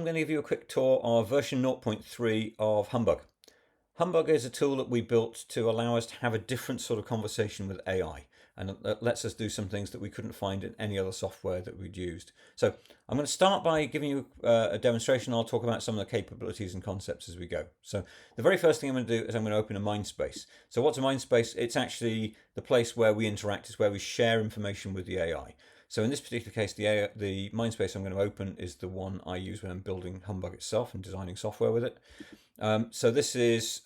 I'm going to give you a quick tour of version 0.3 of Humbug. Humbug is a tool that we built to allow us to have a different sort of conversation with AI, and it lets us do some things that we couldn't find in any other software that we'd used. So I'm going to start by giving you a demonstration. I'll talk about some of the capabilities and concepts as we go. So the very first thing I'm going to do is I'm going to open a mind space. So what's a mind space? It's actually the place where we interact, is where we share information with the AI. So in this particular case, the mind space I'm going to open is the one I use when I'm building Humbug itself and designing software with it. So this is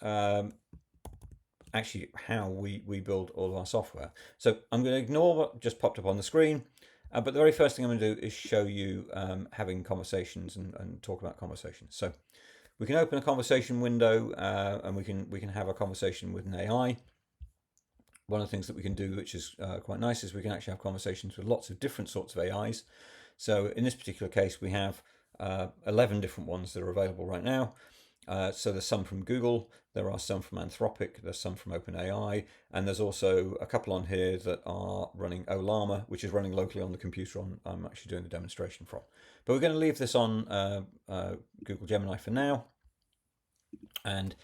actually how we build all of our software. So I'm going to ignore what just popped up on the screen, but the very first thing I'm going to do is show you having conversations and talk about conversations. So we can open a conversation window and we can have a conversation with an AI. One of the things that we can do, which is quite nice, is we can actually have conversations with lots of different sorts of AIs. So in this particular case, we have 11 different ones that are available right now. So there's some from Google, there are some from Anthropic, there's some from OpenAI, and there's also a couple on here that are running Ollama, which is running locally on the computer I'm actually doing the demonstration from. But we're going to leave this on Google Gemini for now. And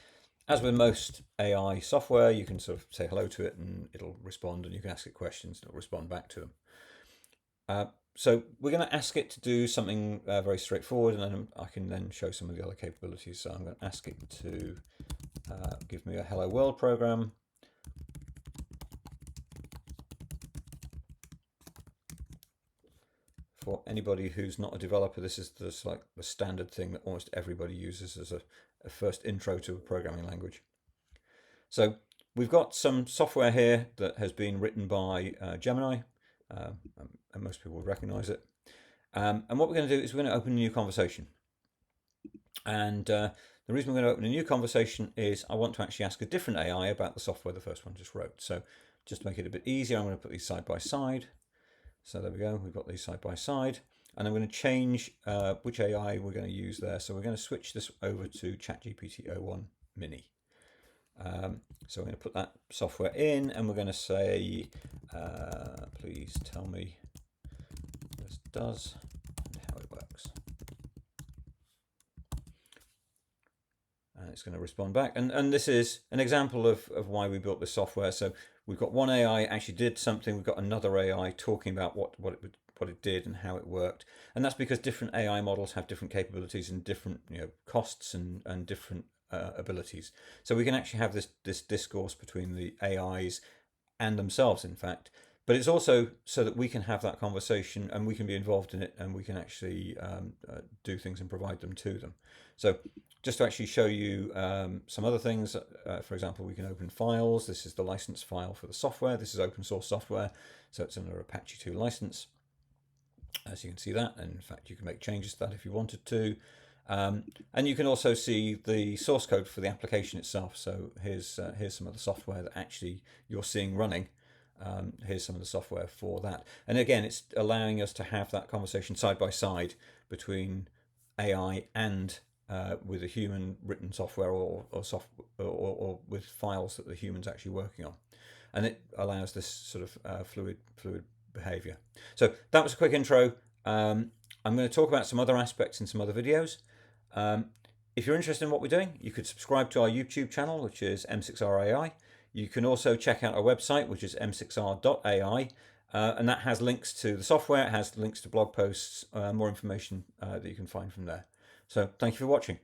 as with most AI software, you can sort of say hello to it and it'll respond, and you can ask it questions and it'll respond back to them. So we're going to ask it to do something very straightforward, and then I can then show some of the other capabilities. So I'm going to ask it to give me a hello world program. For anybody who's not a developer, this is just like the standard thing that almost everybody uses as a first intro to a programming language. So we've got some software here that has been written by Gemini, and most people would recognize it. And what we're going to do is we're going to open a new conversation. And the reason we're going to open a new conversation is I want to actually ask a different AI about the software the first one just wrote. So just to make it a bit easier, I'm going to put these side by side. So there we go, we've got these side by side. And I'm going to change which AI we're going to use there. So we're going to switch this over to ChatGPT 01 Mini. So I'm going to put that software in, and we're going to say, please tell me what this does and how it works. And it's going to respond back. And this is an example of why we built this software. So we've got one AI actually did something. We've got another AI talking about what it did and how it worked. And that's because different AI models have different capabilities and different costs and different abilities. So we can actually have this discourse between the AIs and themselves, in fact. But it's also so that we can have that conversation and we can be involved in it, and we can actually do things and provide them to them. So just to actually show you some other things, for example, we can open files. This is the license file for the software. This is open source software, so it's under Apache 2 license. As you can see that, and in fact you can make changes to that if you wanted to. And you can also see the source code for the application itself. So here's some of the software that actually you're seeing running. Here's some of the software for that. And again, it's allowing us to have that conversation side by side between AI and with a human written software or with files that the human's actually working on. And it allows this sort of fluid behavior. So that was a quick intro. I'm going to talk about some other aspects in some other videos. If you're interested in what we're doing, you could subscribe to our YouTube channel, which is M6RAI. You can also check out our website, which is m6r.ai, and that has links to the software, it has links to blog posts, more information that you can find from there. So thank you for watching.